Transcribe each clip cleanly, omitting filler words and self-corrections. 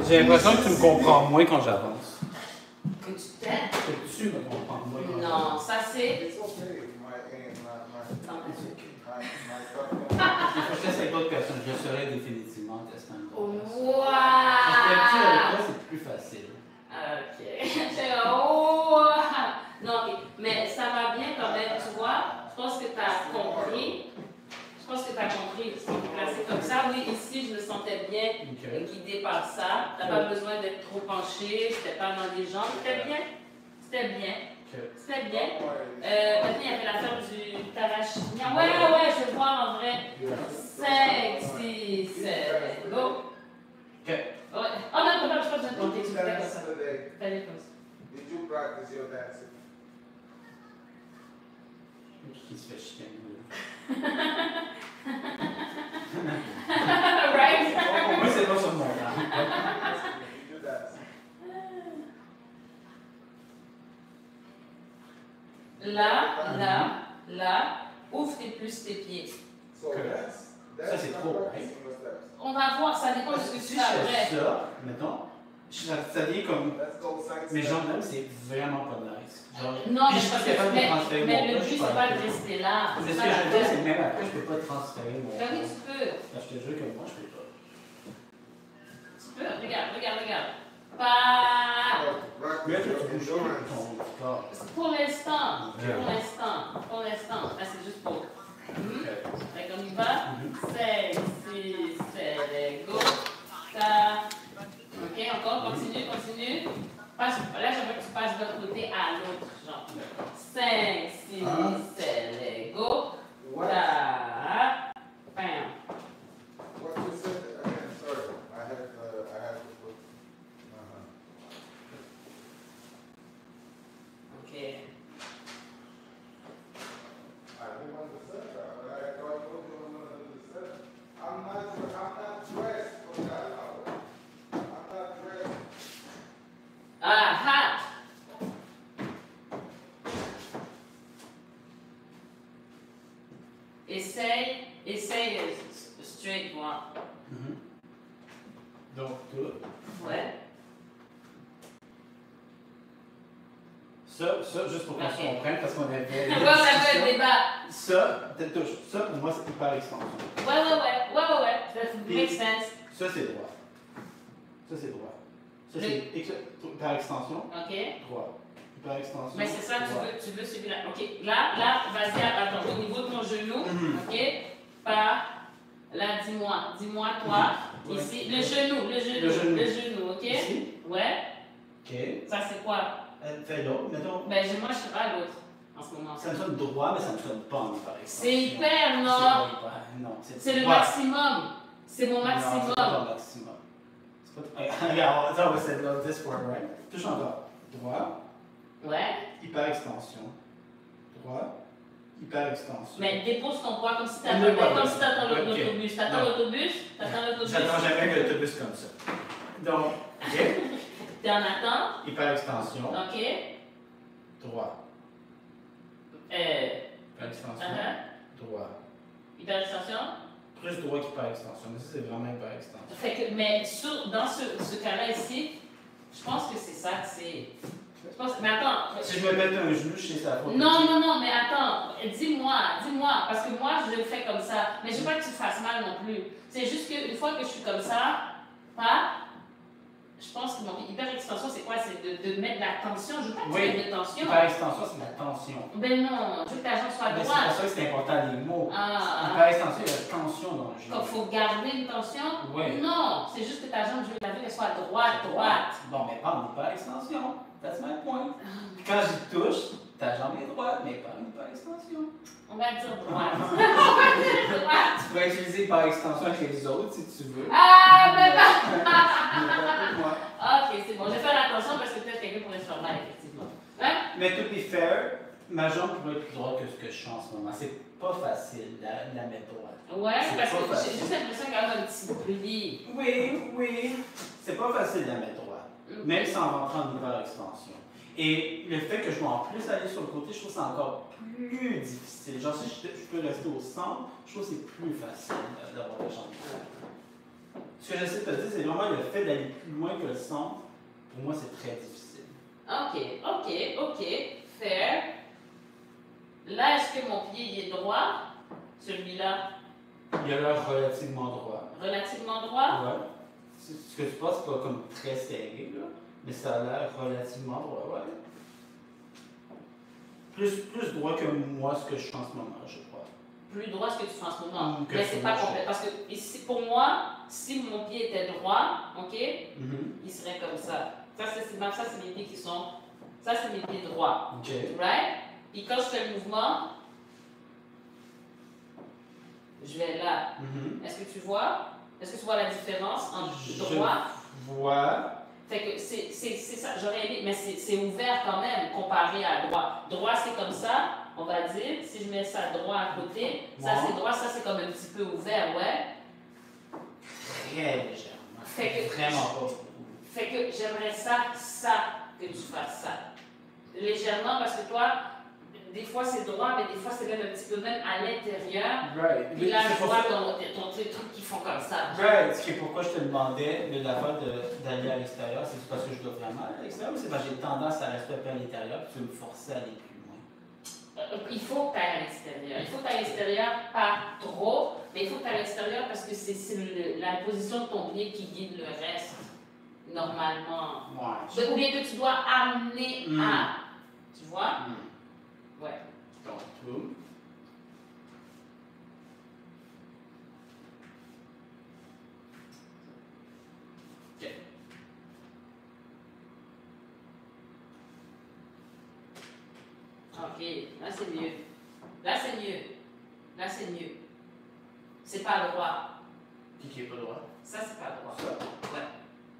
J'ai l'impression que tu me comprends moins quand j'avance. Que tu t'aimes? Que tu me comprends moins quand Non, ça c'est... Il faut que j'essaie d'autres personnes. Je serai définitivement testant. Wow! Parce que tu avec toi, c'est plus facile. Ok. Oh! Non, ok. Mais ça va bien quand même, tu vois. Je pense que tu as compris. Je pense que tu as compris. Si tu placer comme ça, oui, ici, je me sentais bien guidée par ça. Tu n'as pas besoin d'être trop penché. C'était pas dans les jambes. C'était bien. C'était bien. C'était bien. Maintenant, il y avait l'affaire du Tarachignan. Ouais, je vais voir en vrai. 5, 6, 7, go. Ok. Ouais. Oh non, je pas besoin de compter. Tu fais comme ça. Fais comme ça. Did you practice your dancing? Qui se fait chicaner. Right? Moi, c'est pas sur mon temps. Did you dance? Là, ouvre plus tes pieds. So that's Ça, c'est trop, practicing your steps. On va voir, ça dépend de ce que Si tu je fais fais après. ça, mettons, ça vient comme. Let's go 5 Mes steps. jambes même, c'est vraiment pas nice. Genre, Non, puis mais je suis parce capable de que transférer mon mais le poids, but, je suis c'est pas de capable. rester là. Mais ce C'est que pas je la veux dire, peine. c'est que même après, je peux pas transférer mon Ben oui, poids. tu peux. Parce que je te jure que moi, je peux pas. Tu peux. Regarde. Pas. Mais tu Practice your bouges endurance. ton corps. Pour l'instant. Là, c'est juste pour. Fait qu'on y va. 5, 6, 7, go. Ça. Ok, encore, continue. Passe, là, j'aimerais que tu passes de l'autre côté à l'autre jambe. 5, 6, 7, go. What? Ça. Bam. What you said again? Sorry, I had to put. Ok. I didn't understand that. I told you I'm gonna do the set. I'm not dressed for that hour. I'm not dressed. Ah. Essaye straight moi. Donc, tout. Ouais. Ça, juste pour qu'on se comprenne, parce qu'on avait. On avait un débat. Ça, pour moi, c'est hyper extension. Ouais. That makes sense. Ça, c'est droit. Ça, c'est hyper extension. Ok. Droit. Hyper extension. Mais c'est ça, droit. tu veux celui-là. Ok. Là, vas-y, attends. Au niveau de ton genou, ok. par, là, dis-moi toi, Ouais. ici, le genou, ok? Ici. Ouais, OK. ça c'est quoi? Fais l'autre, mettons. Ben, moi, je serai à l'autre, en ce moment. Ça me sonne droit, mais ça me sonne pas en hyper extension. C'est hyper, non? Non, C'est le droit. maximum. C'est mon Non, c'est maximum. pas ton maximum. C'est pas... Regarde, on va essayer de this one, right? Touche encore. Droit, Ouais. hyper extension. Droit, hyper extension. Mais dépose ton poids comme si tu Oui, attendais, oui, comme si tu attends oui, ok. l'autobus. T'attends Non. l'autobus? T'attends l'autobus? J'attends jamais que l'autobus comme ça. Donc, OK. T'es en attente? Hyper extension. Ok. Droit. Hyper extension. Droit. Hyper extension? Plus droit qu'hyper extension. Mais ça, c'est vraiment hyper extension. Fait que, mais dans ce cas-là ici, je pense que c'est ça que c'est. Mais attends. Si je me mets un genou, je sais ça. Non, mais attends. Dis-moi, parce que moi, je le fais comme ça. Mais je veux pas que tu te fasses mal non plus. C'est juste qu'une fois que je suis comme ça, je pense que mon hyper extension, c'est quoi? C'est de mettre de la tension. Je veux pas que tu mettes de tension. Hyper extension, c'est la tension. Ben non, je veux que ta jambe soit Mais c'est droite. pour ça que c'est important les mots. Ah. Hyper extension, il y a de tension dans le genou. Comme il faut garder une tension? Oui. Non, c'est juste que ta jambe, je veux qu'elle soit droite. Bon, mais pas en hyper extension. That's my point. Puis quand j'y touche, ta jambe est droite, mais pas en hyper extension. On va dire droite. On va dire droite. Tu pourrais utiliser hyper extension avec les autres si tu veux. Ah, ben non! Moi. Ok, c'est bon. Je vais faire attention parce que peut-être quelqu'un pourrait se faire mal, effectivement. Hein? Mais to be fair, ma jambe pourrait être plus droite que ce que je suis en ce moment. C'est pas facile de la mettre droite. Ouais, C'est parce pas que facile. j'ai juste l'impression qu'elle a un petit pli. Oui. C'est pas facile de la mettre droite. Même sans rentrer en hyper extension. Et le fait que je dois en plus aller sur le côté, je trouve que c'est encore plus difficile. Genre, si je peux rester au centre, je trouve que c'est plus facile d'avoir la jambe droite. Ce que j'essaie de te dire, c'est vraiment le fait d'aller plus loin que le centre. Pour moi, c'est très difficile. Ok. Fair. Là, est-ce que mon pied il est droit? Celui-là? Il a l'air relativement droit. Relativement droit? Ouais. Ce que tu penses, c'est pas comme très serré, là. Mais ça a l'air relativement droit, ouais. Plus droit que moi, ce que je suis en ce moment, je crois. Plus droit ce que tu fais en ce moment. Que Mais c'est pas moi, complet. Parce que ici, pour moi, si mon pied était droit, ok, Mhm. il serait comme ça. Ça, c'est mes pieds qui sont. Ça, c'est mes pieds droits. OK. Right? Puis quand je fais le mouvement, je vais là. Mhm. Est-ce que tu vois? Est-ce que tu vois la différence entre droit? Je vois. Fait que c'est ça, j'aurais aimé, mais c'est ouvert quand même comparé à droit. Droit, c'est comme ça, on va dire. Si je mets ça droit à côté, ça c'est droit, ça c'est comme un petit peu ouvert, ouais. Très légèrement. Fait que- Vraiment pas beaucoup. Fait que j'aimerais ça que tu fasses ça. Légèrement, parce que toi, des fois c'est droit, mais des fois c'est même un petit peu même à l'intérieur. Right. Puis là, C'est je pour vois ça- ton truc qui font comme ça. Right. Ce qui est pourquoi je te demandais de la fois d'aller à l'extérieur, c'est parce que je dois vraiment aller à l'extérieur ou c'est parce que j'ai tendance à rester un peu à l'intérieur et tu veux me forcer à aller plus loin? Il faut que tu ailles à l'extérieur. Il faut que tu ailles à l'extérieur, pas trop, mais il faut que tu ailles à l'extérieur parce que c'est la position de ton pied qui guide le reste, normalement. Ouais. Ou bien que tu dois amener à. Tu vois? Ouais. Donc, tout. OK. Ok, là c'est mieux. Là c'est mieux. Là c'est mieux. C'est pas droit. Qui est pas droit? Ça c'est pas droit. Ça. Ouais.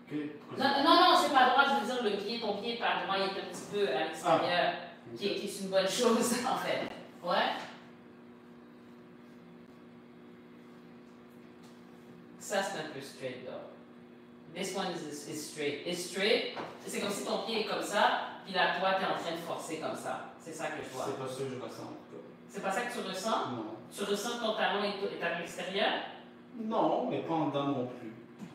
OK. Pourquoi Non, ça? non, c'est pas droit, je veux dire le pied, ton pied est pas droit, il est un petit peu à l'extérieur, qui est une bonne chose en fait. Ouais. Ça c'est un peu straight là. This one is straight. It's straight. C'est comme si ton pied est comme ça, puis là toi t'es en train de forcer comme ça. C'est ça que je vois. C'est pas ça que je ressens. en tout cas. C'est pas ça que tu ressens? Non. Tu ressens que ton talon est à l'extérieur? Non, mais pas en dedans non plus.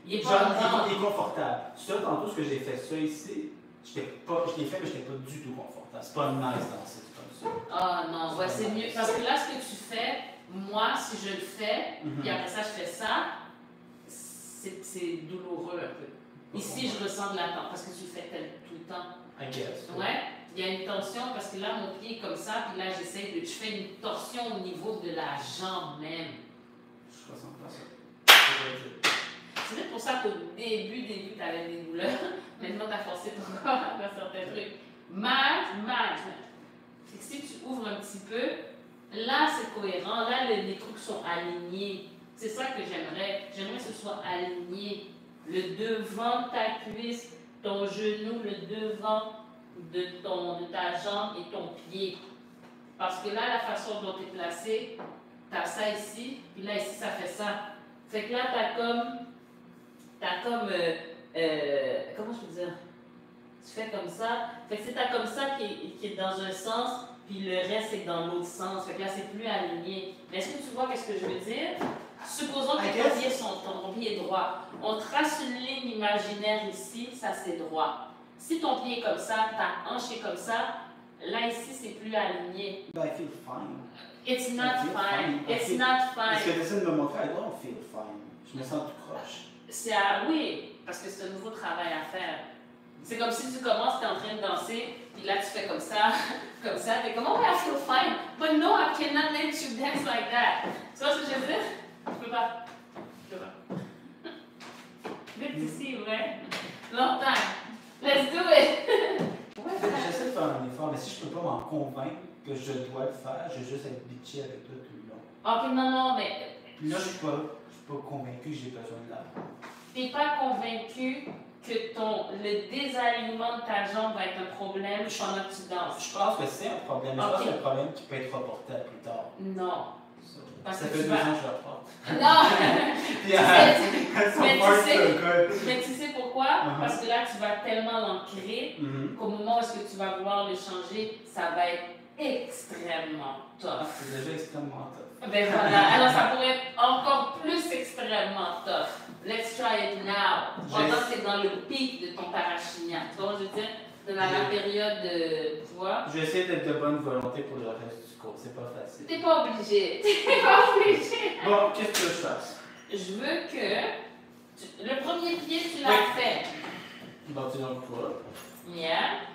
Il est Genre, pas dedans. il est confortable. Ça, tantôt, ce que j'ai fait ça ici, je l'ai fait, mais je n'étais pas du tout confortable. C'est pas nice danser comme ça. Ah non, ouais, c'est mieux. Parce que là, ce que tu fais, moi, si je le fais, Mhm. puis après ça, je fais ça, c'est douloureux un peu. Ici, je ressens de la tension parce que tu le fais tout le temps. I guess. Ouais, il y a une tension parce que là, mon pied est comme ça, puis là, je fais une torsion au niveau de la jambe même. pour ça qu'au début, tu avais des douleurs. Maintenant, tu as forcé ton corps à faire certains trucs. Marche. C'est que si tu ouvres un petit peu, là, c'est cohérent. Là, les trucs sont alignés. C'est ça que j'aimerais. J'aimerais que ce soit aligné. Le devant de ta cuisse, ton genou, le devant de ta jambe et ton pied. Parce que là, la façon dont tu es placé, tu as ça ici, puis là, ici, ça fait ça. Fait que là, tu as comme comment je peux dire? Tu fais comme ça. Fait que c'est t'as comme ça qui est dans un sens, puis le reste est dans l'autre sens. Fait que là, c'est plus aligné. Mais est-ce que tu vois ce que je veux dire? Supposons que ton pied est droit. On trace une ligne imaginaire ici, ça c'est droit. Si ton pied est comme ça, ta hanche est comme ça, là ici c'est plus aligné. But I feel fine. It's not fine. It's not fine. Parce que tu essaies de me montrer, I don't feel fine. Je me sens tout croche. Oui, parce que c'est un nouveau travail à faire. C'est comme si tu commences, tu es en train de danser, puis là tu fais comme ça, comme ça. Tu es comme, oh, I feel fine. But no, I cannot let you dance like that. Tu vois ce que je veux dire? Je peux pas. Vite ici, ouais. Longtemps. Let's do it. J'essaie de faire un effort, mais si je peux pas m'en convaincre que je dois le faire, je vais juste être bitché avec toi tout le long. Ok, non, mais. Là, je suis pas convaincu que j'ai besoin de l'argent. Tu n'es pas convaincu que le désalignement de ta jambe va être un problème pendant que tu danses? Je pense que c'est un problème, mais je pense que c'est un problème qui peut être reporté à plus tard. Non. Parce ça que fait 2 ans que je le reporte. Non! mais tu sais pourquoi? Parce que là, tu vas tellement l'ancrer qu'au moment où est-ce que tu vas vouloir le changer, ça va être extrêmement tough. C'est déjà extrêmement tough. Ben voilà, alors ça pourrait être encore plus extrêmement tough. Let's try it now. Pendant que tu es dans le pic de ton parachinia. Tu vois, je veux dire, dans la période, tu vois. Je vais essayer d'être de bonne volonté pour le reste du cours, c'est pas facile. T'es pas obligé. T'es pas obligé. Bon, qu'est-ce que je fasse? Je veux que le premier pied, tu l'as fait. Bon, tu n'en pas. Yeah.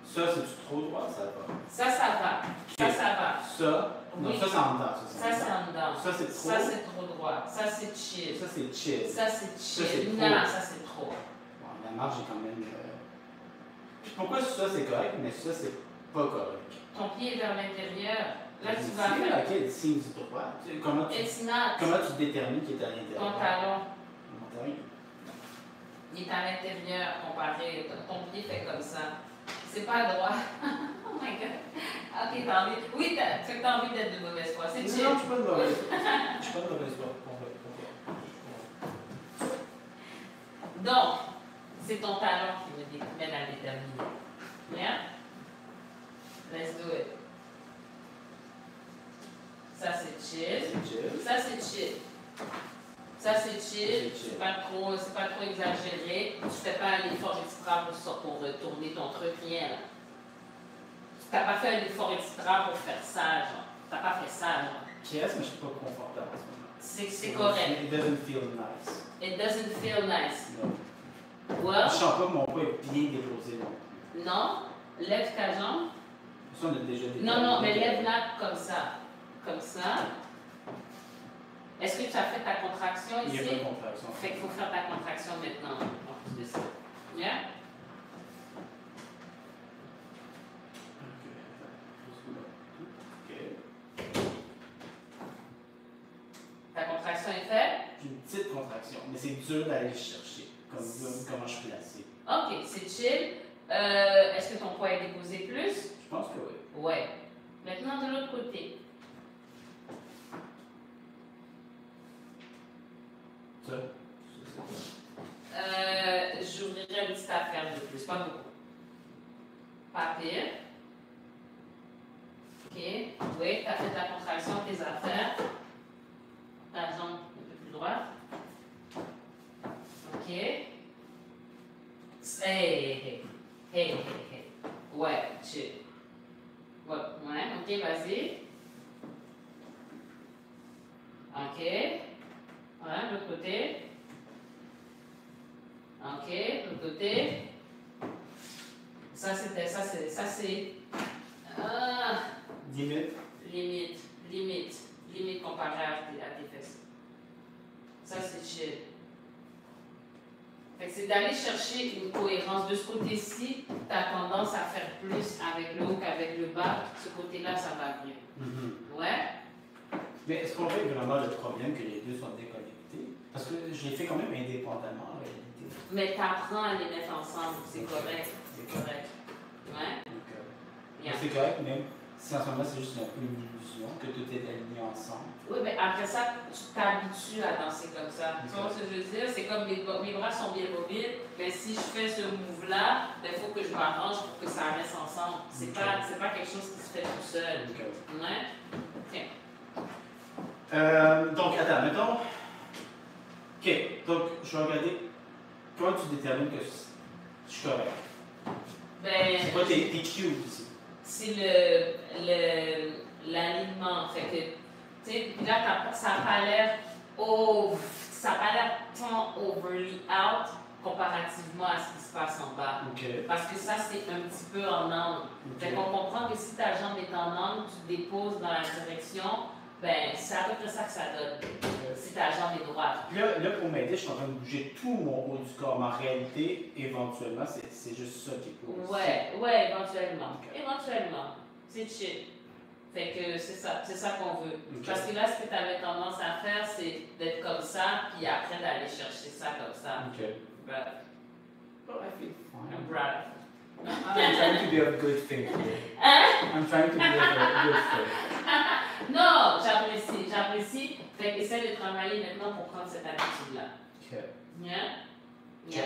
Ça, c'est trop droit, ça va. Ça va. Okay. Ça va. Ça, non, oui. Ça, c'est en dedans. Ça, c'est en dedans. Ça, c'est trop. Ça, c'est trop droit. Ça, c'est chill. Ça, c'est chill. Ça, c'est chill. Ça, c'est non, ça, c'est trop. Bon, la marge est quand même. Pourquoi ça, c'est correct, mais ça, c'est pas correct? Ton pied est vers l'intérieur. Là, tu vas faire. faire. Laquelle signe du droit? Comment tu détermines qu'il est à l'intérieur? Ton talon. Mon talon. Il est à l'intérieur comparé. Ton pied fait comme ça. C'est pas droit. Oh my god. Ok, t'as envie. Oui, tu as envie d'être de mauvaise foi. C'est chill. Non, je suis pas de mauvaise foi. Je suis pas de mauvaise foi. Donc, c'est ton talent qui me mène à déterminer. Yeah? Let's do it. Ça, c'est chill. Ça, c'est chill. Ça, c'est chill. C'est pas trop exagéré. Tu fais pas un effort extra pour retourner ton truc, rien là. Tu n'as pas fait un effort extra pour faire ça, genre. Tu n'as pas fait ça, genre. Yes, mais je suis pas confortable en ce moment. C'est correct. It doesn't feel nice. It doesn't feel nice. No. Well, Je sens pas que mon poids est bien déposé. Non. Lève ta jambe. Ça, on a déjà dit. Non, mais lève-la comme ça. Comme ça. Est-ce que tu as fait ta contraction ici? Il n'y a pas de contraction. Fait qu'il faut faire ta contraction maintenant, en plus de ça. Yeah? Ta contraction est faite? J'ai une petite contraction, mais c'est dur d'aller chercher, comment je suis placé. Ok, c'est chill. Est-ce que ton poids est déposé plus? Je pense que oui. Ouais. Maintenant, de l'autre côté. Ça? J'ouvrirai une petite affaire de plus, pas beaucoup. Pas pire. Ok. Oui, tu as fait ta contraction, tes affaires. Ta jambe un peu plus droite. Ok. Hey. Ouais, chill. Ouais, ok, vas-y. Ok. Voilà, de l'autre côté. Ok, de l'autre côté. Ça, c'est. Limite comparé à tes fesses. Ça, c'est chill. Fait que c'est d'aller chercher une cohérence. De ce côté-ci, tu as tendance à faire plus avec le haut qu'avec le bas. Ce côté-là, ça va mieux. Ouais. Mais est-ce qu'on fait vraiment le problème que les deux sont déconnectés? Parce que je les fais quand même indépendamment en réalité. Mais tu apprends à les mettre ensemble. C'est correct. C'est correct. Ouais. Donc, Yeah. c'est correct, même si en ce moment c'est juste un peu une illusion que tout est aligné ensemble. Oui, mais après ça, tu t'habitues à danser comme ça. Tu vois ce que je veux dire? C'est comme mes bras sont bien mobiles, mais si je fais ce move-là, il faut que je m'arrange pour que ça reste ensemble. C'est pas quelque chose qui se fait tout seul. Ouais? Tiens. Donc, attends, mettons. Ok, donc je vais regarder. Comment tu détermines que je suis correct? Ben, C'est quoi tes cues ici? c'est l'alignement. Fait que, tu sais, là, ça n'a pas l'air tant overly out comparativement à ce qui se passe en bas. Okay. Parce que ça, c'est un petit peu en angle. Okay. Fait qu'on comprend que si ta jambe est en angle, tu déposes dans la direction, ben, c'est à peu près ça que ça donne. Si ta jambe est droite. Là, pour m'aider, je suis en train de bouger tout mon haut du corps. Mais en réalité, éventuellement, c'est juste ça qui pose. Ouais, éventuellement. Okay. Éventuellement. C'est chill. Fait que c'est ça qu'on veut. Okay. Parce que là, ce que tu avais tendance à faire, c'est d'être comme ça, puis après d'aller chercher ça comme ça. Ok. But, Well, I feel fine. I'm proud. I'm trying to be a good thing here. I'm trying to be a good thing. Non, j'apprécie. Fait que essaie de travailler maintenant pour prendre cette habitude-là. Ok. Yeah. Ok.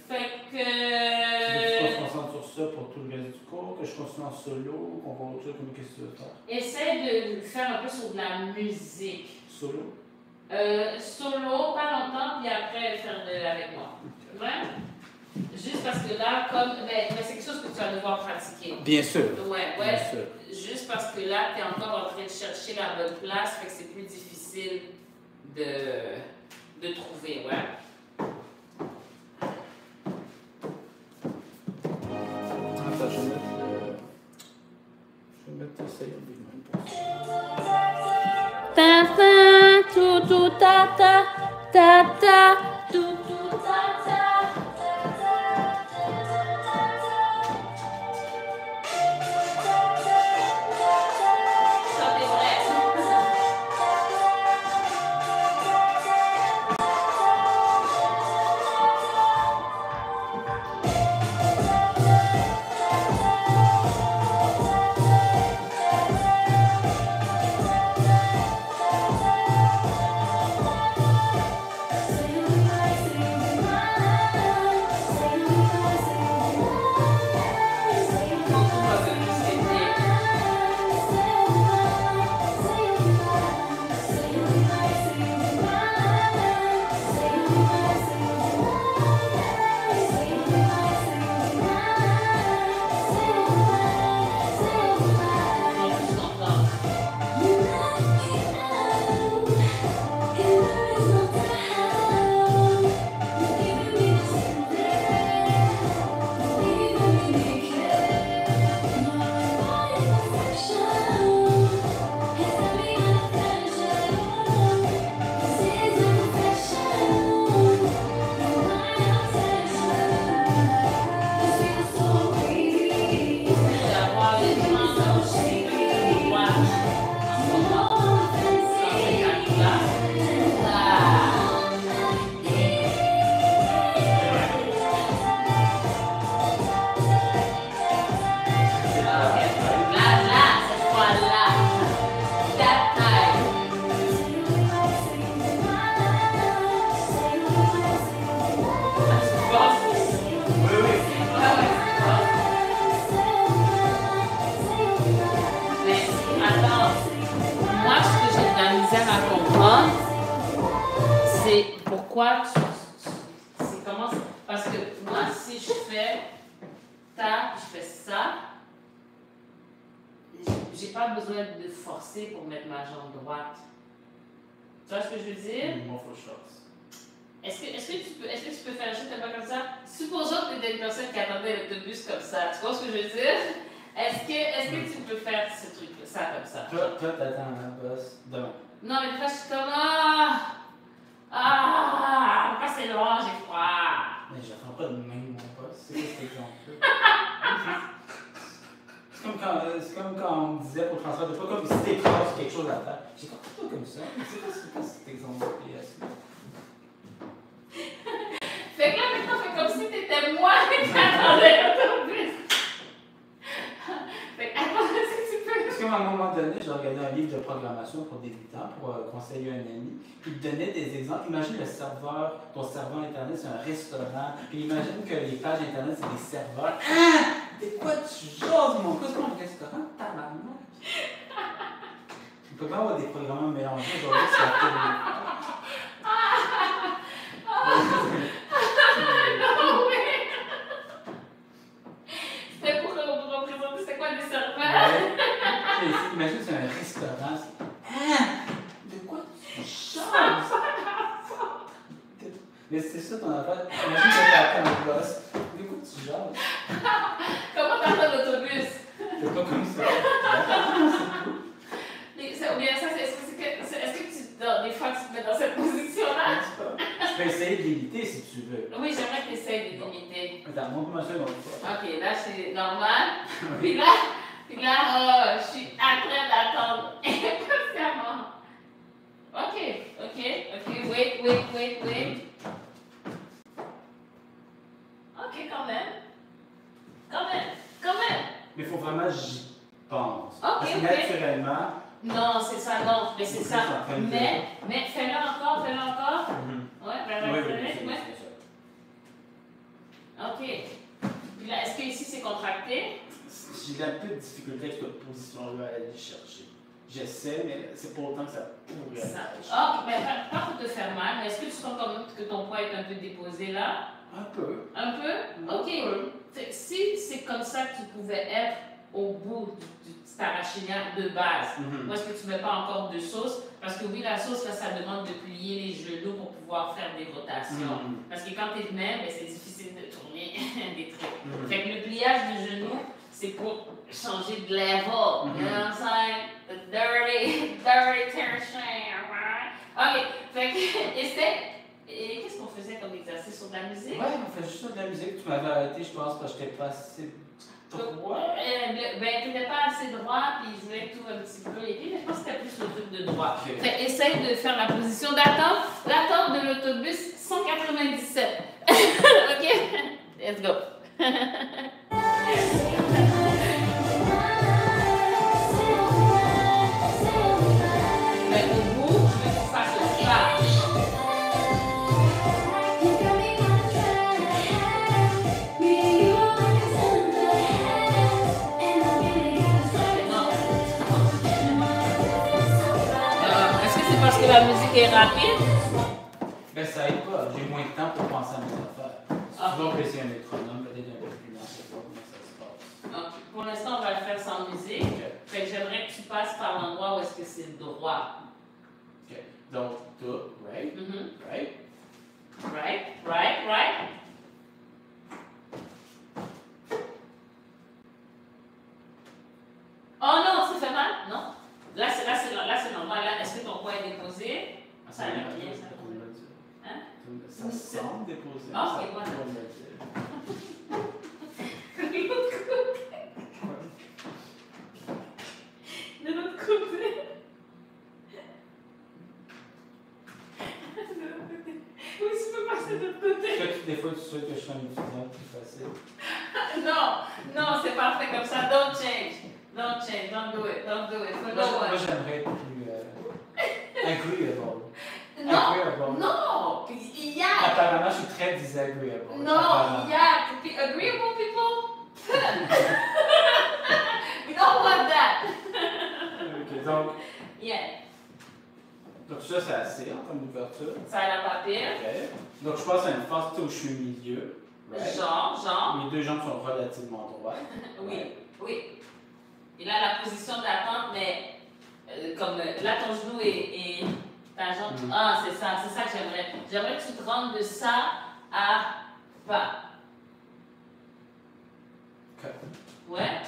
Fait Tu veux qu'on se que... concentre sur ça pour tout le reste du cours, que je continue en solo, qu'on va autre chose, comme qu'est-ce que tu veux faire? Essaie de faire un peu sur de la musique. Solo? Solo, pas longtemps, puis après faire avec moi. Okay. Ouais? Juste parce que là, mais c'est quelque chose que tu vas devoir pratiquer. Bien sûr. Ouais. Bien sûr. Juste parce que là, tu es encore en train de chercher la bonne place, fait que c'est plus difficile de trouver, ouais. Attends, je vais mettre ça lui-même pour ça. Ta ta, tout tout ta ta, ta ta, tout tout ta ta. Pourquoi c'est comment parce que moi si je fais je fais ça, j'ai pas besoin de forcer pour mettre ma jambe droite. Tu vois ce que je veux dire? Est-ce que tu peux faire juste un peu comme ça? Supposons que tu es une personne qui attendait l'autobus comme ça. Tu vois ce que je veux dire? Est-ce que tu peux faire ce truc-là, ça comme ça? Toi, t'attends la bosse demain. Non, mais des fois, je suis comme pourquoi c'est long? transfert de poids, comme si tu écrases quelque chose à terre. J'ai dit, pas comme ça. Mais c'est quoi cet exemple de PS? Fait que là, maintenant, fais comme si t'étais moi qui attendais l'autobus. Fait que, attends, est-ce que tu peux. Parce qu'à un moment donné, j'ai regardé un livre de programmation pour débutants, pour conseiller un ami, puis il donnait des exemples. Imagine ton serveur Internet, c'est un restaurant, puis imagine que les pages Internet, c'est des serveurs. Ah! C'est quoi tu jases, mon gars? C'est pas un restaurant? Tabarnak! Tu peux pas avoir des programmes mélangés aujourd'hui sur la télé. Non, mais. C'était pour représenter c'était quoi des serveurs? Ouais. Imagine c'est un restaurant. Ah! De quoi tu jases? Mais c'est ça ton affaire. Imagine que t'attends un gosse. De quoi tu jases? Comment t'attends l'autobus? C'est pas comme ça. Ou bien ça, est-ce que des fois tu te mets dans cette position-là? Je peux essayer de limiter si tu veux. Oui, j'aimerais que tu essaies de limiter. Attends, montre-moi ça une autre fois. Ok, là c'est normal. Puis là, je suis en train d'attendre impatiemment. Ok, wait. Ok, quand même. Mais il faut vraiment que j'y pense. Ok, Parce que ok. naturellement. Non, c'est ça, non, mais c'est ça. Mais fais-le encore. Ouais, Oui. Ok. Puis là, est-ce que ici c'est contracté? J'ai un peu de difficulté avec cette position-là à aller chercher. J'essaie, mais c'est pas autant que ça pourrait. Ok, mais pas pour te faire mal, mais est-ce que tu sens quand même que ton poids est un peu déposé là? Un peu. Un peu? Ok. Fait que si c'est comme ça que tu pouvais être au bout de ta rachinière de base, où est-ce que tu ne mets pas encore de sauce? Parce que oui, la sauce, là, ça demande de plier les genoux pour pouvoir faire des rotations. Parce que quand tu es de même, c'est difficile de tourner des trucs. Fait que le pliage du genou, c'est pour changer de level. You know what I'm saying? The dirty tension. Ok, fait que essaie. Et qu'est-ce qu'on faisait comme exercice sur de la musique? Ouais, on fait juste de la musique. Tu m'avais arrêté, je pense, parce que j'étais pas assez droit. Ben, tu n'étais pas assez droit, puis je voulais tout un petit peu aider, mais je pense que c'était plus le truc de droit. Okay. Fait essaye de faire la position d'attente. L'attente de l'autobus 197. Ok? Let's go. Mais au bout, je veux que tu fasses le pas. Parce que la musique est rapide? Ben ça aide pas, j'ai moins de temps pour penser à mes affaires. Tu vas essayer un métronome, peut-être un peu plus lent, je sais pas comment ça se passe. Okay. Pour l'instant, on va le faire sans musique. Okay. Fait que j'aimerais que tu passes par l'endroit où est-ce que c'est droit. Ok, donc tout, right? Right. Oh non, ça fait mal? Non. Là, c'est normal. Là, est-ce que ton poids est déposé? Ça a l'air bien, ça. Hein? Ça semble déposé. Ok, voilà. De l'autre côté. Oui, tu peux passer de l'autre côté. Des fois, tu souhaites que je sois une étudiante plus facile. Non, c'est parfait comme ça. Don't change. Don't do it. Moi, j'aimerais être plus agreeable. Non, apparemment, je suis très disagreeable. Non, agreeable people. We don't want that. Ok, donc. Yeah. Donc ça, c'est assez en termes d'ouverture. Ça a la papier. Ok. Donc je pense à une phase où je suis au milieu. Right? Genre. Mes deux jambes sont relativement droites. Oui. Et là, la position d'attente, mais comme là, ton genou est ta jambe. Ah, c'est ça que j'aimerais. J'aimerais que tu te rendes de ça à bas. Ok. Ouais.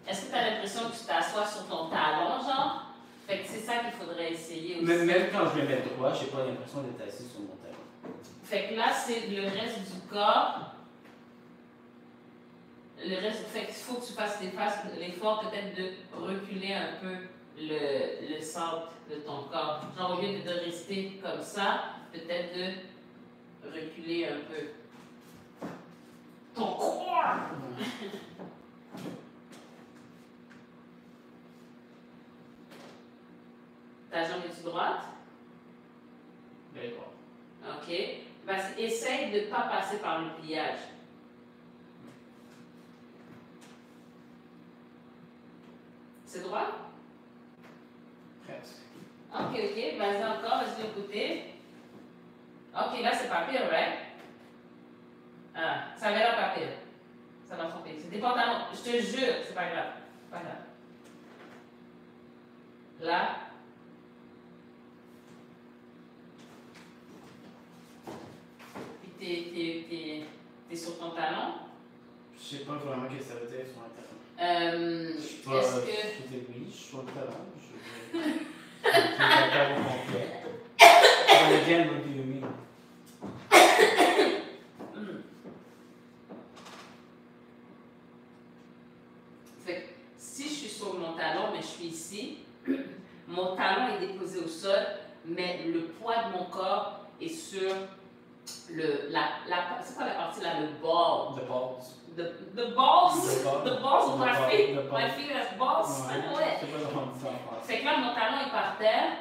Est-ce que tu as l'impression que tu t'assois sur ton talon, genre? Fait que c'est ça qu'il faudrait essayer aussi. Même quand je me mets droit, j'ai pas l'impression d'être assis sur mon talon. Fait que là, c'est le reste du corps. Le reste, fait qu'il faut que tu fasses l'effort peut-être de reculer un peu le centre de ton corps. Genre, au lieu de rester comme ça, peut-être de reculer un peu ton corps. Ta jambe est-tu droite? Elle est droite. OK. Ben, essaye de ne pas passer par le pliage. C'est droit? Presque. OK, OK. Vas-y encore, vas-y de côté. OK, là, c'est pas pire, right? Ah, ça avait l'air pas pire. Ça va tromper. C'est des pantalons. Je te jure, c'est pas grave. Pas grave. Là. Puis t'es sur ton talon. Je sais pas vraiment ce que ça veut dire sur un talon. Est-ce que... Je dis oui, je suis sur le talon. Je suis un talon complet. And again, what do you mean? Fait que si je suis sur mon talon, mais je suis ici, mon talon est déposé au sol, mais le poids de mon corps est sur c'est quoi la partie là, le ball? The balls. The balls? The balls of my feet? The balls. My feet has balls? Ouais. C'est pas vraiment ça en français. Fait que là, mon talon est par terre,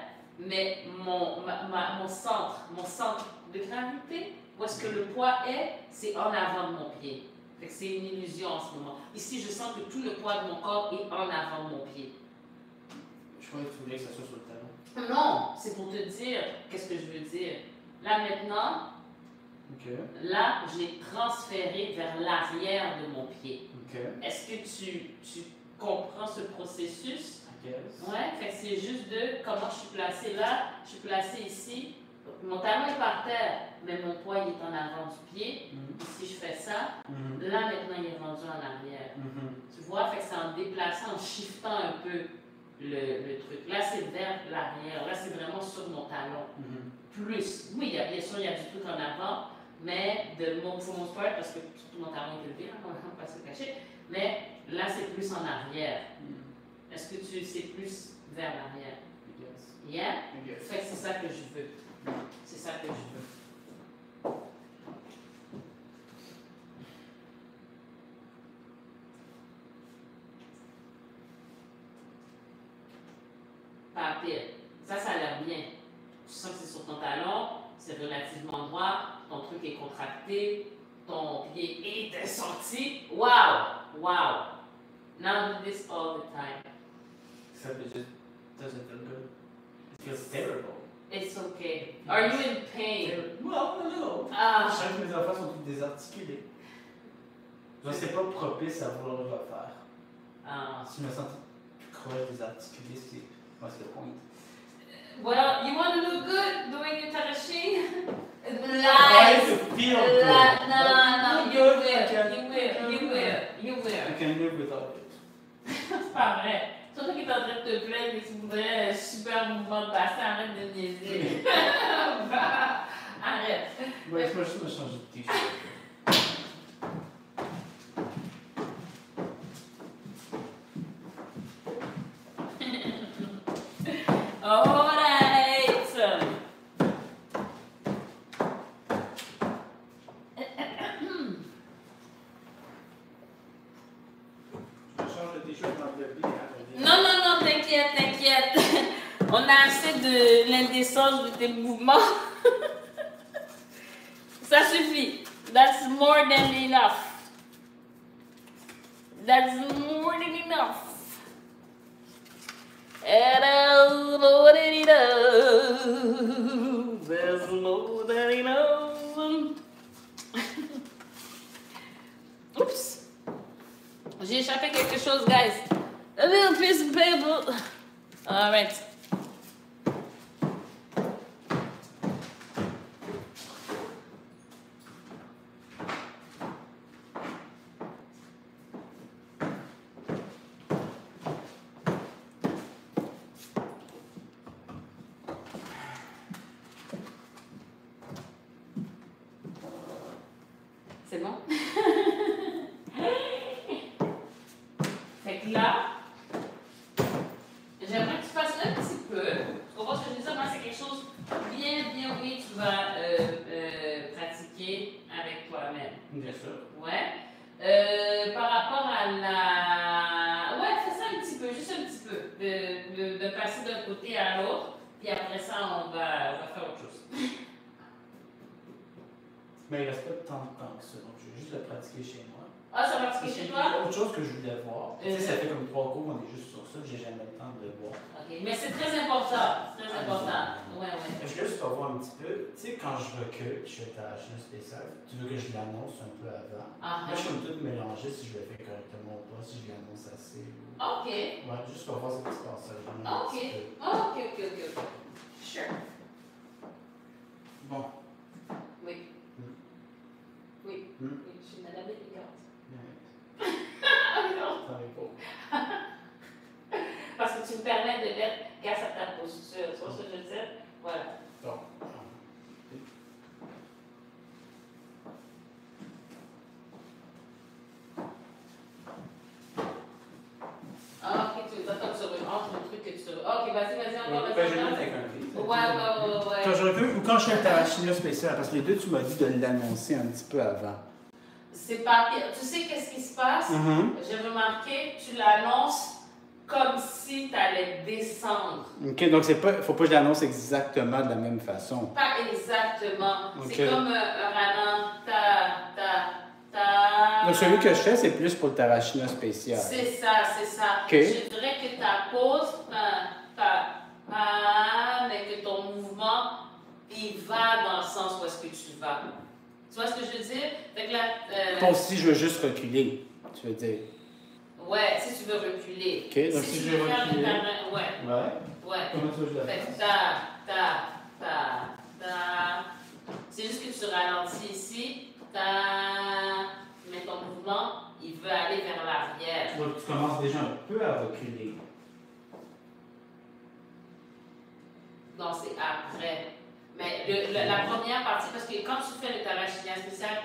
mais mon centre de gravité, où est-ce que le poids est, c'est en avant de mon pied. Fait que c'est une illusion en ce moment. Ici, je sens que tout le poids de mon corps est en avant de mon pied. Je croyais que tu voulais que ça soit sur le talon. Non, c'est pour te dire qu'est-ce que je veux dire. Là, maintenant, Ok. là, je l'ai transféré vers l'arrière de mon pied. Ok. Est-ce que tu comprends ce processus? I guess. Ouais, fait que c'est juste de comment je suis placée là, je suis placée ici. Mon talon est par terre, mais mon poids il est en avant du pied. Si je fais ça, là maintenant il est rendu en arrière. Tu vois, fait que c'est en déplaçant, en shiftant un peu le truc. Là c'est vers l'arrière, là c'est vraiment sur mon talon. Plus, oui, bien sûr il y a du truc en avant, mais for most part, parce que tout mon talon est élevé, on va pas se cacher, mais là c'est plus en arrière. Est-ce que c'est plus vers l'arrière? Yes. Yeah? Yes. Fait que c'est ça que je veux. C'est ça que je veux. Pas pire. Ça a l'air bien. Tu sens que c'est sur ton talon, c'est relativement droit, ton truc est contracté, ton pied est sorti. Wow! Wow! Now do this all the time. Except it just doesn't feel good. It feels terrible. It's okay. Are you in pain? Well, a little. Ah. Je sens que mes enfants sont tous désarticulés. Genre, c'est pas propice à vouloir le refaire. Ah. Si je me sens croche désarticulé, c'est what's the point? Well, you want to look good doing your tarashi? I Lies. to feel good. No, you Good, will. okay. You will. I can live without it. C'est pas vrai. Surtout qu'il est en train de te plaindre et tu voudrais un super mouvement de bassin, arrête de niaiser. Arrête. Ouais, je vais juste me changer de t-shirt. Alright. Je change de t-shirt dans le pied. Non, t'inquiète. On a assez de l'indécence de tes mouvements. Ça suffit. That's more than enough. That's more than enough. That's more than enough. That's more than enough. Oups. J'ai échappé quelque chose, guys. A little piece of paper. All right. C'est bon? à l'autre, puis après ça, on va faire autre chose. Mais il reste pas tant de temps que ça, donc je vais juste le pratiquer chez moi. Ah, ça va pratiquer chez toi? Autre chose que je voulais voir. Tu sais, ça fait comme 3 cours, on est juste sur ça, j'ai jamais le temps de le voir. Ok, mais c'est très important. C'est très important. Ouais. Je veux juste voir un petit peu, tu sais, quand je recule, je fais ta chaîne spéciale, tu veux que je l'annonce un peu avant. Là, je suis comme tout mélangé si je le fais correctement ou pas, si je l'annonce assez. Ok. Ouais, juste pour voir ce qui se passe. Ok. Ok. Sure. Bon. Oui. Oui, je suis madame élégante. T'en es pas. Parce que tu me permets de mettre grâce à ta posture. Tu vois ce que je veux dire? Voilà. Bon. Ok, tu vas comme sur entre le truc que tu... Ok, vas-y, encore. Je vais le mettre avec un livre. Ouais. Quand je recule ou quand je fais un tarachina spécial, parce que les deux, tu m'as dit de l'annoncer un petit peu avant. C'est pas pire. Tu sais qu'est-ce qui se passe? J'ai remarqué, tu l'annonces comme si tu allais descendre. Ok, donc il ne faut pas que je l'annonce exactement de la même façon. Pas exactement. Okay. C'est comme un ralent, ta. Donc celui que je fais, c'est plus pour le tarachina spécial. C'est ça. Okay. Je dirais que ta pause, mais que ton mouvement, il va dans le sens où est-ce que tu vas. Tu vois ce que je veux dire? Fait que là, Donc si je veux juste reculer, tu veux dire? Ouais, si tu veux reculer. Ok, donc si je veux reculer. Ouais. Comment tu veux que je la fasse? Fait que ta. C'est juste que tu ralentis ici. Mais ton mouvement, il veut aller vers l'arrière. Donc tu commences déjà un peu à reculer. Non, c'est après. Mais la première partie, parce que quand tu fais le tarachina spécial,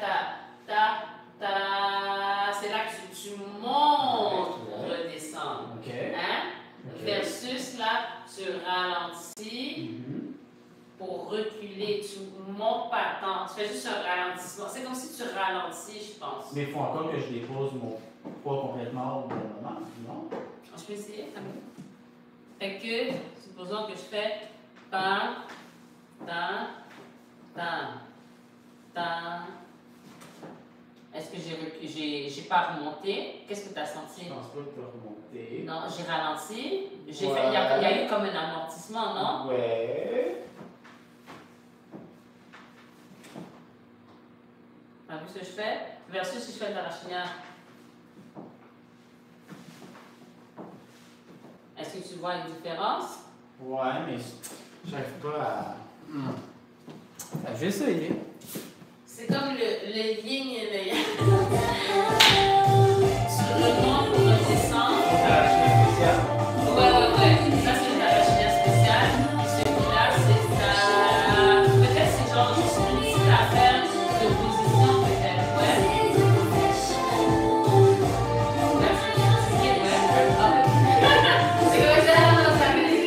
c'est là que tu montes pour redescendre. OK. Hein? Okay. Versus là, tu ralentis pour reculer. Tu montes pas tant. Tu fais juste un ralentissement. C'est comme si tu ralentis, je pense. Mais il faut encore que je dépose mon poids complètement au bon moment, non? Je peux essayer, ça va. Fait que, supposons que je fais pan. Est-ce que j'ai pas remonté? Qu'est-ce que tu as senti? Je pense pas que tu as remonté. Non, j'ai ralenti. Il y a eu comme un amortissement, non? Ouais. T'as vu ce que je fais? Versus si je fais le tarachina. Est-ce que tu vois une différence? Ouais, mais j'arrive pas à... Je vais essayer. C'est comme le yin et le yang. Sur le monde pour redescendre. Ouais. Ça, c'est le tarachina spécial. Celui-là, c'est ça. Peut-être c'est genre juste une petite affaire de position, peut-être. Ouais. C'est comme ça, ça veut dire.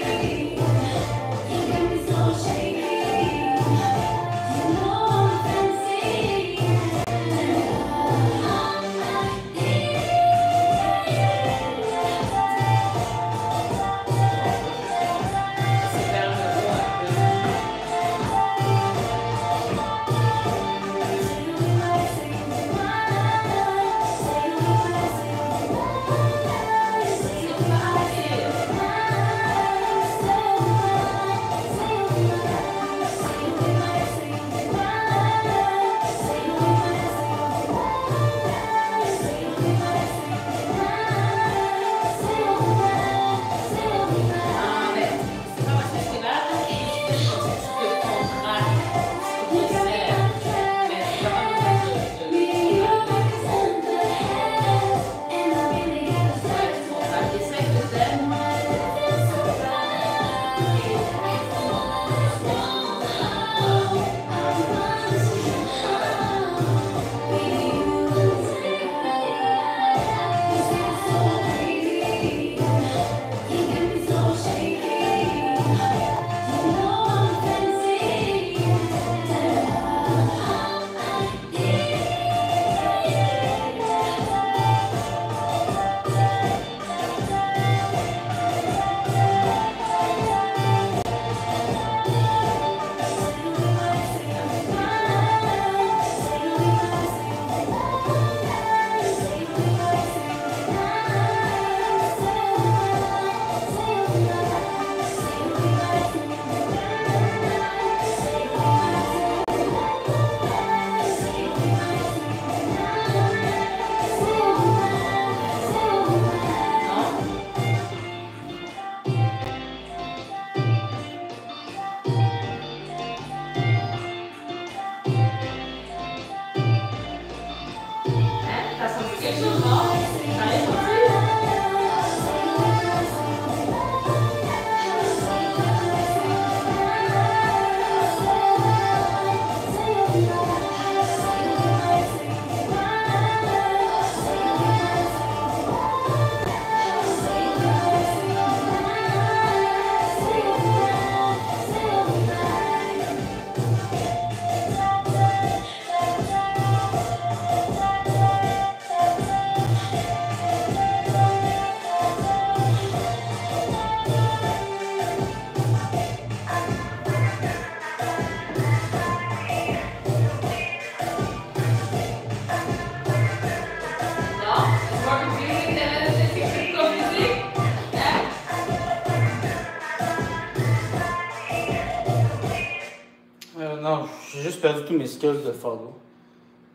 Non, j'ai juste perdu tous mes skills de follow.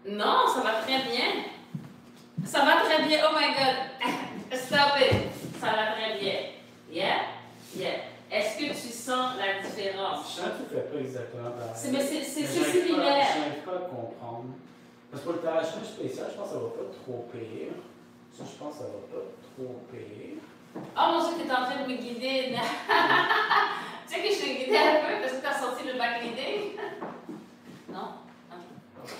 Non, ça va très bien. Ça va très bien. Oh my God. Stop it. Ça va très bien. Yeah? Yeah. Est-ce que tu sens la différence? Je sens que tu ne fais pas exactement pareil. Mais c'est j'arrive similaire. Je n'arrive pas à comprendre. Parce que pour le tarachage spécial, je pense que ça va pas trop pire. Ça, je pense que ça va pas trop pire. Oh mon Dieu, tu es en train de me guider. Tu sais que je t'ai guidé un peu parce que tu as sorti le backleading? Non?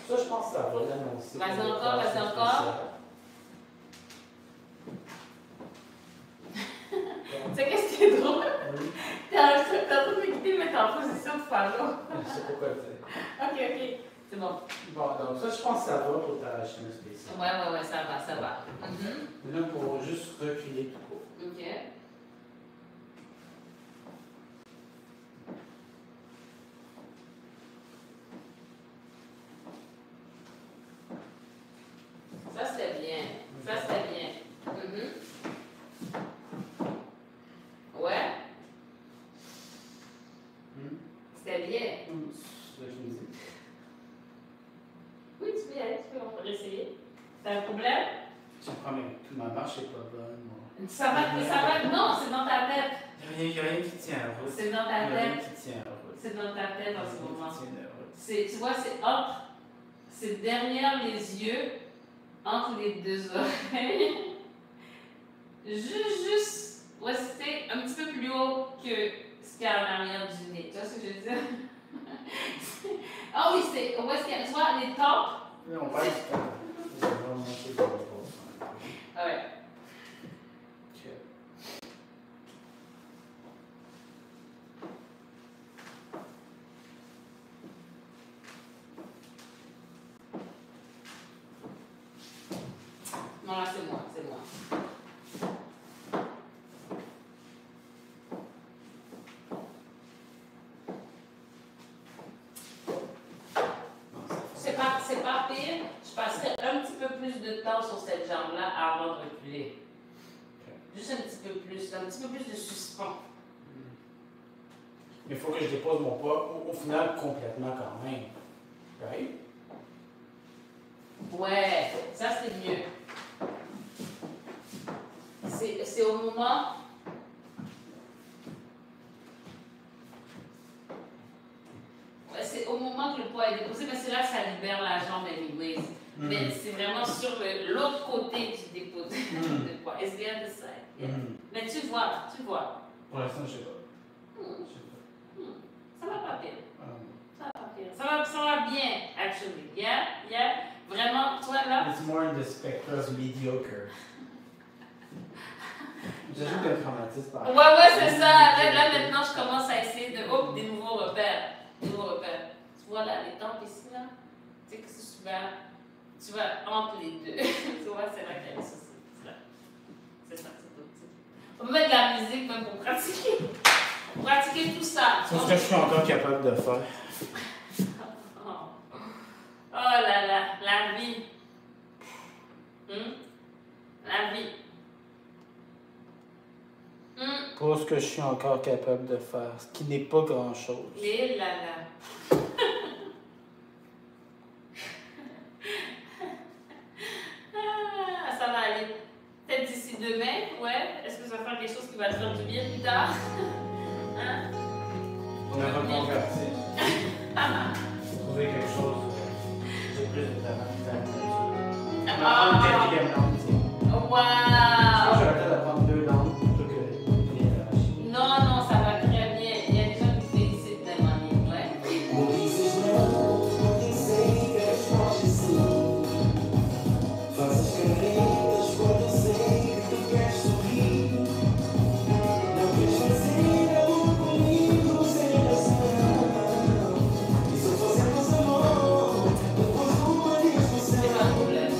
Ça, je pense que ça va l'annoncer. Vas-y encore, vas-y encore. Tu sais qu'est-ce qui est drôle? Oui. T'es en train de me guider, mais t'es en position de follow. Je sais pas quoi dire. Ok. C'est bon. Bon, donc ça, je pense que ça va pour le tarachage spécial. Ouais, ça va. Là, pour juste reculer tout court. Ok. Ça, c'était bien. Ouais. C'était bien. C'est ce que je me dis. Oui, tu peux y aller, on peut réessayer. T'as un problème? Je prends ma marche n'est pas bonne. Moi. Ça va, non, c'est dans ta tête. Il n'y a rien qui tient la route. C'est dans ta Il y a rien tête. qui tient la route. C'est dans ta tête en ce moment. Qui tient la route. Tu vois, c'est derrière les yeux, entre les deux oreilles. Juste rester un petit peu plus haut que ce qu'il y a en arrière du nez. Tu vois ce que je veux dire? Ah oui, c'est où est-ce qu'il y a, tu vois, les tempes? Oui, on parle du temps. On va monter dans le bon. Ah ouais. Ok. Non, là, c'est moi. C'est pas pire. Je passerai un petit peu plus de temps sur cette jambe-là avant de reculer. Juste un petit peu plus de suspens. Mais il faut que je dépose mon poids au final complètement quand même. Right? Ouais, ça c'est mieux. C'est au moment. Ouais, c'est au moment que le poids est déposé, mais c'est là que ça libère la jambe anyways. Mais c'est vraiment sur l'autre côté que tu déposes le poids. It's the other side. Yeah. Mais tu vois. Pour l'instant, je ne sais pas. Ça va pas pire. Ça va bien, actually. Yeah. Vraiment, toi là. It's more in the spectrum of mediocre. J'ajoute un traumatisme par Ouais, c'est ça. Là, maintenant, je commence à essayer des nouveaux repères. Tu vois là, les tempes ici, là. Tu sais que tu vas entre les deux. Tu vois, c'est là qu'il y a les soucis. C'est ça, c'est tout. On peut mettre de la musique même pour pratiquer. Pratiquer tout ça. C'est ce que je suis encore capable de faire. Oh là là, la vie. La vie. Pour ce que je suis encore capable de faire, ce qui n'est pas grand-chose. Et là là. Ça va aller. Peut-être d'ici demain, ouais. Est-ce que ça va faire quelque chose qui va te faire du bien plus tard? Hein? On a reconverti. Trouver quelque chose. J'ai plus de talent. On apprend une quatrième langue, tu sais. Wow! Je vais arrêter d'apprendre 2 langues plutôt que les Non, ça va très bien. Il y a des gens qui félicitent même en anglais. C'est pas un problème.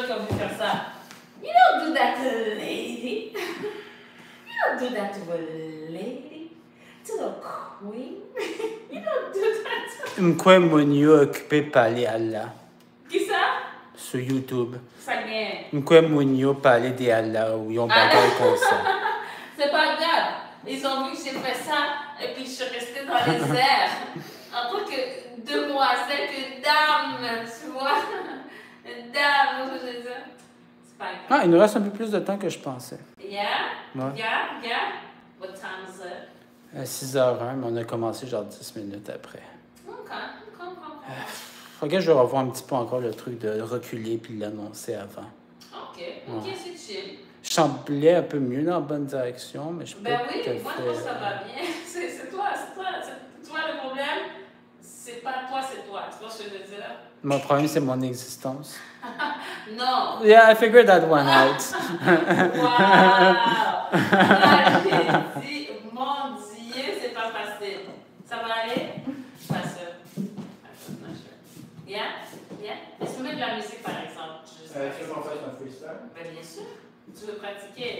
qui ont vu faire ça. You don't do that to a lady. You don't do that to a lady. To the queen. You don't do that to... M'quoi Mounio occupé de parler à Allah Qui ça? sur YouTube. Ça gagne. M'quoi Mounio parler des Allah ou ils ont pas comme ça. C'est pas grave. Ils ont vu que j'ai fait ça et puis je suis restée dans les airs. En tant que demoiselle, que dame, tu vois. Dame, je veux dire. C'est pas grave. Ah, il nous reste un peu plus de temps que je pensais. Yeah? Ouais. Yeah? What time is it? À 6h01, mais on a commencé genre 10 minutes après. OK. Faut que je vais revoir un petit peu encore le truc de reculer puis l'annoncer avant. OK, Ouais. c'est chill. Je semblais un peu mieux dans la bonne direction, mais je peux Ben oui, tout à moi je fait... pense que ça va bien. C'est toi. Toi le problème, c'est pas toi, c'est toi. Tu vois ce que je veux dire? Mon problème, c'est mon existence. Non. Yeah, I figured that one out. Wow! Là, j'ai dit, mon Dieu, c'est pas facile. Ça va aller? Pas sûr. Yeah? Est-ce que tu mets de la musique, par exemple? Tu veux qu'on fasse un freestyle? Ben, bien sûr. Tu veux pratiquer?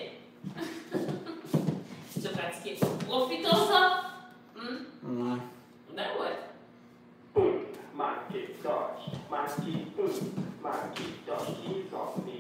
Tu veux pratiquer. Profitons-en. Ouais. Ben ouais. Macintosh, Macintosh, Macintosh, he's on me.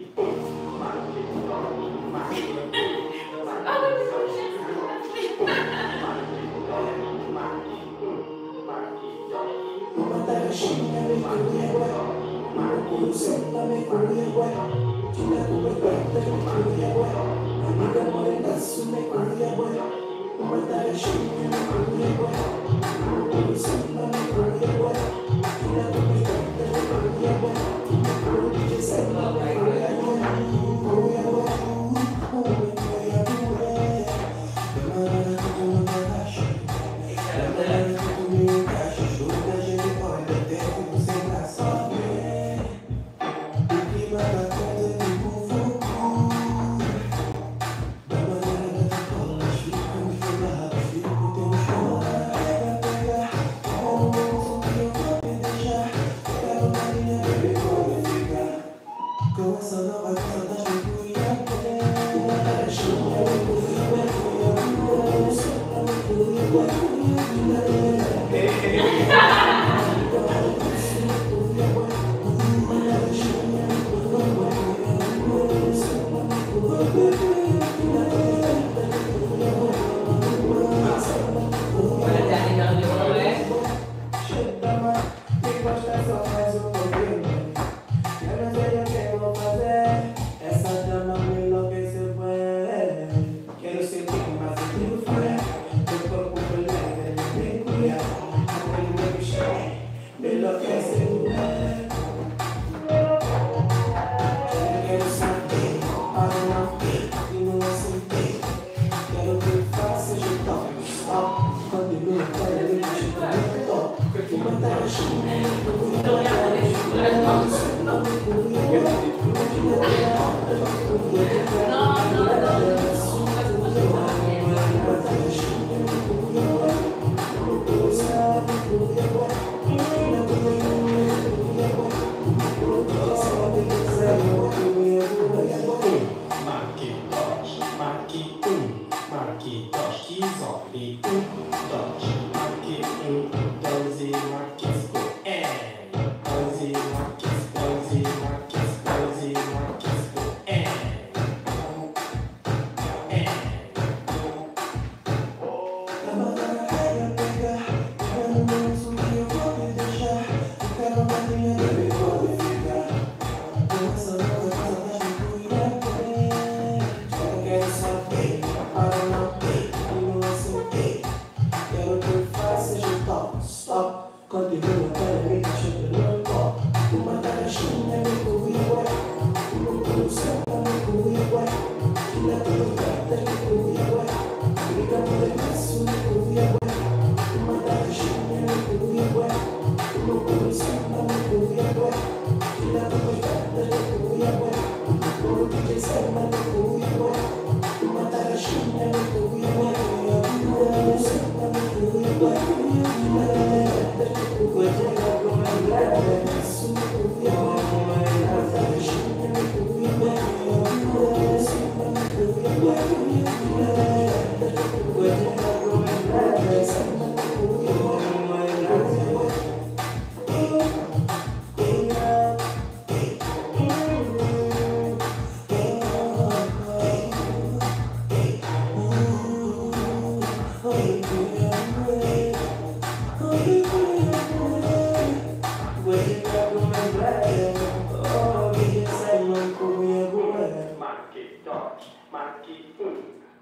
Macintosh,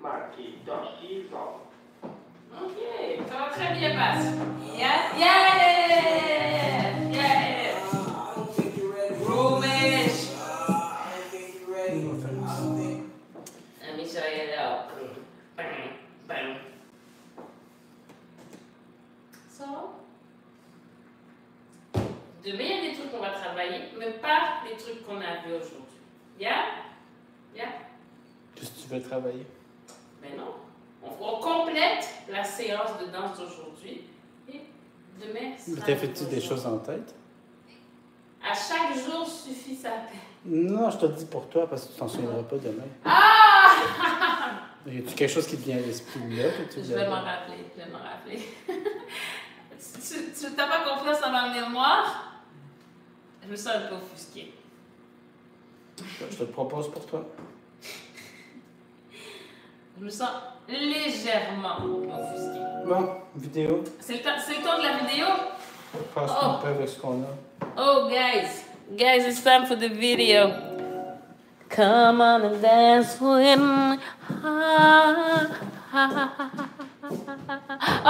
Macintosh is on. Ok, ça va très bien passer. Yeah, yeah, yeah. Roomish. Let me show you that. Bang, bang. So, demain, il y a des trucs qu'on va travailler, mais pas les trucs qu'on a vus aujourd'hui. Yeah? Yeah? Qu'est-ce que tu veux travailler? Mais non. On complète la séance de danse d'aujourd'hui et demain. T'as fait-tu des choses en tête? À chaque jour suffit sa peine. Non, je te le dis pour toi parce que tu t'en souviendras pas demain. Ah! Y a-tu quelque chose qui te vient à l'esprit là que tu Je vais m'en rappeler, je vais m'en rappeler. Tu n'as pas confiance en ma mémoire? Je me sens un peu offusquée. Je te le propose pour toi. Je me sens légèrement offusquée. Bon, vidéo. C'est le temps de la vidéo? Passe un peu avec ce qu'on a. Oh, guys, it's time for the video. Come on and dance with me.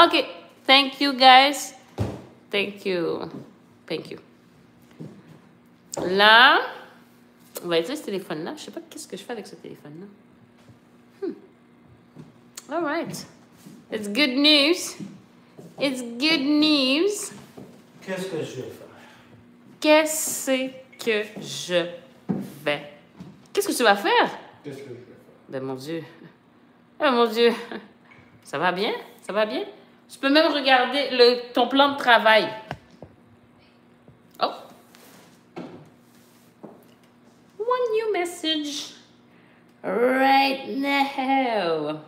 Okay, thank you, guys. Thank you. Là, on va utiliser ce téléphone-là. Je sais pas qu'est-ce que je fais avec ce téléphone-là. All right. It's good news. It's good news. Qu'est-ce que je vais faire? Qu'est-ce que je vais? Qu'est-ce que tu vas faire? Qu'est-ce que je vais faire? Ben mon Dieu. Oh mon Dieu. Ça va bien? Ça va bien? Tu peux même regarder ton plan de travail. Oh. One new message. Right now.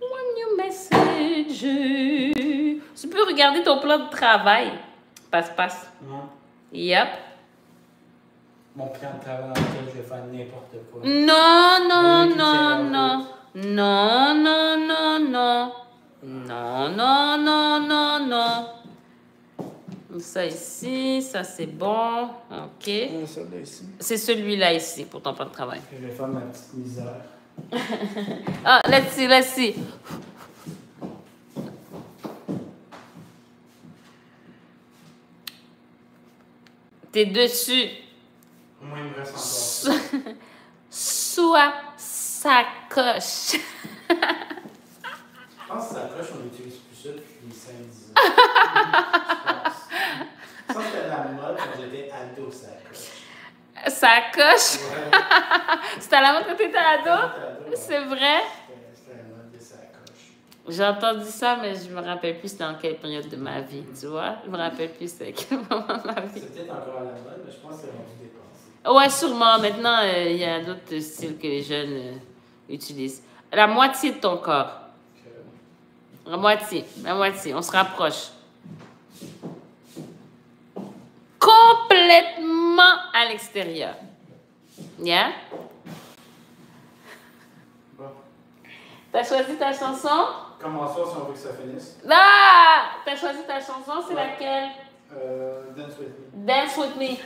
One new message. Tu peux regarder ton plan de travail. Passe. Non. Yep. Mon plan de travail dans lequel je vais faire n'importe quoi. Non. Ça ici, ça c'est bon. OK. Celui-là ici. C'est celui-là ici pour ton plan de travail. Je vais faire ma petite misère. Ah, let's see. T'es dessus. Moi, il me reste encore ça. Soit sacoche. Je pense que ça coche, on n'utilise plus ça depuis 5-10 ans. Je pense. Ça, c'était la mode quand j'étais ado, ça coche. Sacoche? Ouais. C'était à la mode quand t'étais ado? Quand j'étais ado, ouais. C'est vrai? C'était la mode des sacoches. J'ai entendu ça, mais je me rappelle plus c'était dans quelle période de ma vie, tu vois? Je me rappelle plus c'était quel moment de ma vie. C'est peut-être encore à la mode, mais je pense que c'est rendu dépassé. Ouais, sûrement. Maintenant, il y a d'autres styles que les jeunes utilisent. La moitié de ton corps. La moitié. On se rapproche. Complètement à l'extérieur. Yeah? Bon. T'as choisi ta chanson? Commençons si on veut que ça finisse. Ah! T'as choisi ta chanson? C'est Ouais. laquelle? Dance with me. Dance with me.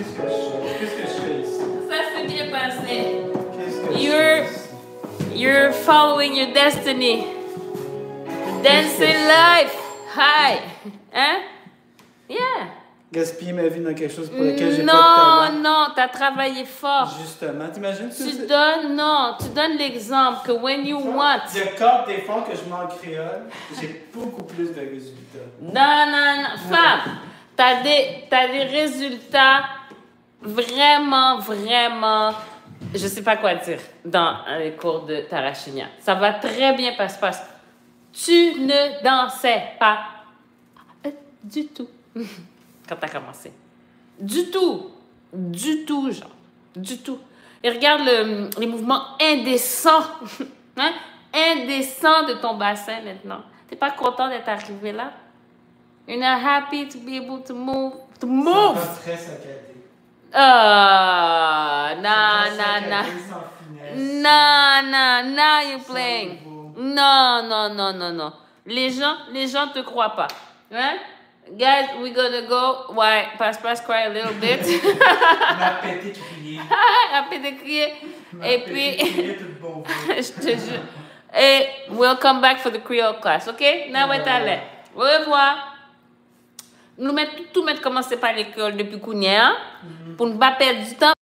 Qu'est-ce que je fais? Qu'est-ce que je fais ici? Ça s'est bien passé. Qu'est-ce que je You're- fais ici? You're following your destiny. Dancing life. Hi. Hein? Yeah. Gaspiller ma vie dans quelque chose pour lequel j'ai pas de talent. Non, t'as travaillé fort. Justement, t'imagines tout Tu ça? donnes l'exemple que when you want. Le cadre des fois que je mets en créole, j'ai beaucoup plus de résultats. Non. Femme, t'as des résultats vraiment, je sais pas quoi dire dans les cours de Tarachinia. Ça va très bien parce que tu ne dansais pas du tout quand t'as commencé. Du tout, genre. Du tout. Et regarde les mouvements indécents, hein? Indécents de ton bassin maintenant. T'es pas content d'être arrivé là? You're not happy to be able to move? To move! Ça va très saccadé. Now you're playing. Non. Les gens te croient pas. Hein? Guys, we're gonna go. Why? Pass, cry a little bit. Ma pété criée. Un peu de crier. Et puis, Criée tout bon. je te jure. Et we'll come back for the Creole class, ok? Now we're allé. Au revoir. Nous mettre commencer par l'école depuis Kounia, pour ne pas perdre du temps.